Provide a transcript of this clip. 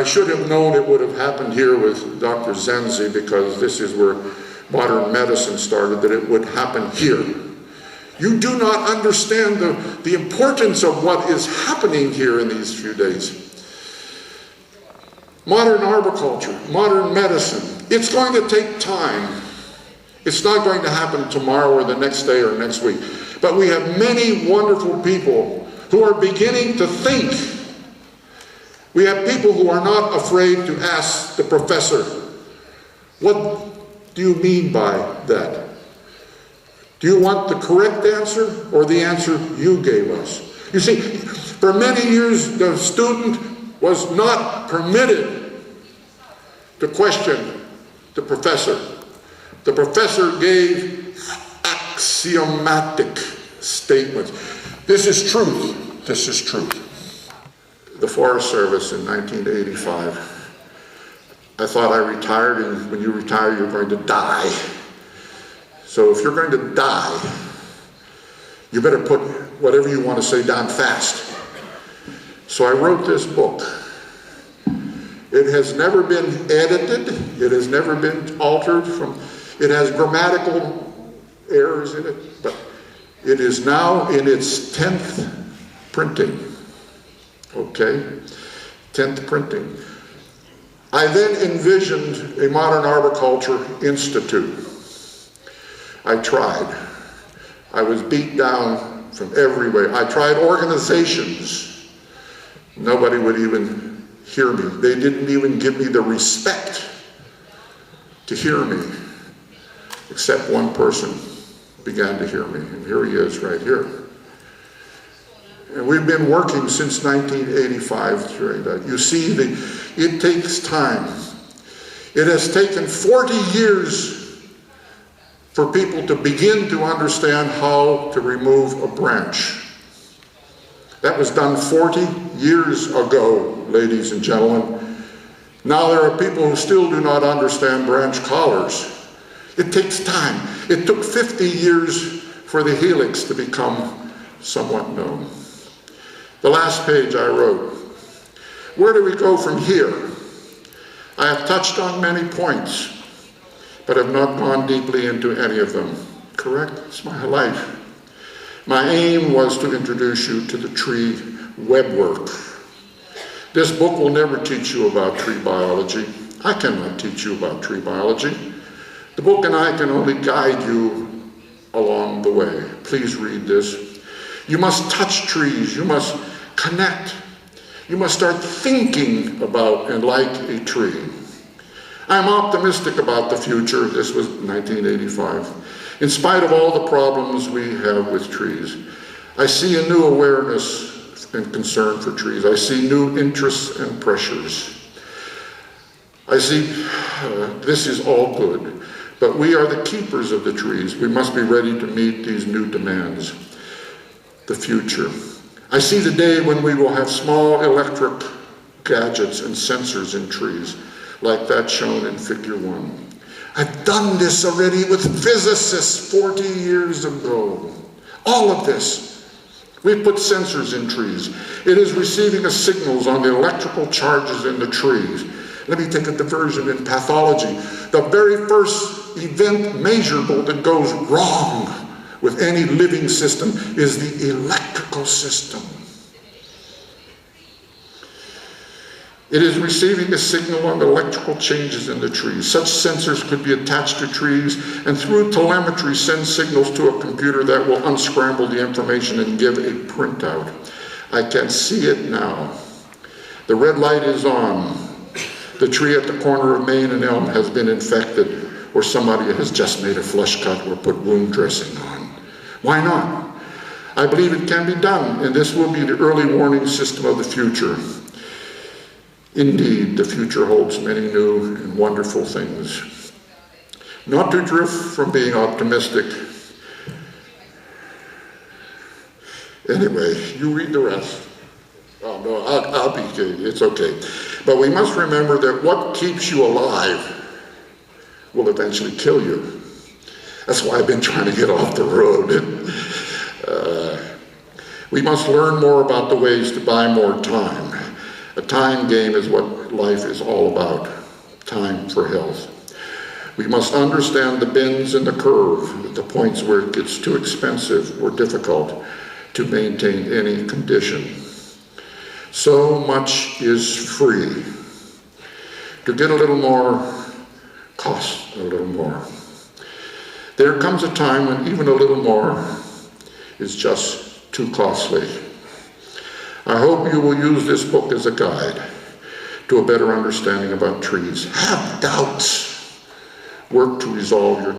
I should have known it would have happened here with Dr. Zenzi, because this is where modern medicine started, that it would happen here. You do not understand the importance of what is happening here in these few days. Modern arboriculture, modern medicine, it's going to take time. It's not going to happen tomorrow or the next day or next week. But we have many wonderful people who are beginning to think. We have people who are not afraid to ask the professor, what do you mean by that? Do you want the correct answer or the answer you gave us? You see, for many years the student was not permitted to question the professor. The professor gave axiomatic statements. This is truth. This is truth. The Forest Service in 1985. I thought I retired, and when you retire, you're going to die. So if you're going to die, you better put whatever you want to say down fast. So I wrote this book. It has never been edited. It has never been altered from. It has grammatical errors in it, but it is now in its 10th printing. Okay, 10th printing. I then envisioned a modern arboriculture institute. I tried. I was beat down from every way. I tried organizations. Nobody would even hear me. They didn't even give me the respect to hear me, except one person began to hear me, and here he is right here. And we've been working since 1985 during that. You see, it takes time. It has taken 40 years for people to begin to understand how to remove a branch. That was done 40 years ago, ladies and gentlemen. Now there are people who still do not understand branch collars. It takes time. It took 50 years for the helix to become somewhat known. The last page I wrote, where do we go from here? I have touched on many points, but have not gone deeply into any of them. Correct? It's my life. My aim was to introduce you to the tree webwork. This book will never teach you about tree biology. I cannot teach you about tree biology. The book and I can only guide you along the way. Please read this. You must touch trees. You must connect. You must start thinking about and like a tree. I'm optimistic about the future. This was 1985. In spite of all the problems we have with trees, I see a new awareness and concern for trees. I see new interests and pressures. I see this is all good, but we are the keepers of the trees. We must be ready to meet these new demands. The future. I see the day when we will have small electric gadgets and sensors in trees, like that shown in figure 1. I've done this already with physicists 40 years ago. All of this. We put sensors in trees. It is receiving signals on the electrical charges in the trees. Let me take a diversion in pathology. The very first event measurable that goes wrong with any living system is the electrical system. It is receiving a signal on the electrical changes in the trees. Such sensors could be attached to trees and through telemetry send signals to a computer that will unscramble the information and give a printout. I can see it now. The red light is on. The tree at the corner of Main and Elm has been infected, or somebody has just made a flush cut or put wound dressing on. Why not? I believe it can be done, and this will be the early warning system of the future. Indeed, the future holds many new and wonderful things. Not to drift from being optimistic. Anyway, you read the rest. Oh no, I'll be kidding, it's okay. But we must remember that what keeps you alive will eventually kill you. That's why I've been trying to get off the road. We must learn more about the ways to buy more time. A time game is what life is all about. Time for health. We must understand the bends in the curve, the points where it gets too expensive or difficult to maintain any condition. So much is free. To get a little more costs a little more. There comes a time when even a little more is just too costly. I hope you will use this book as a guide to a better understanding about trees. Have doubts. Work to resolve your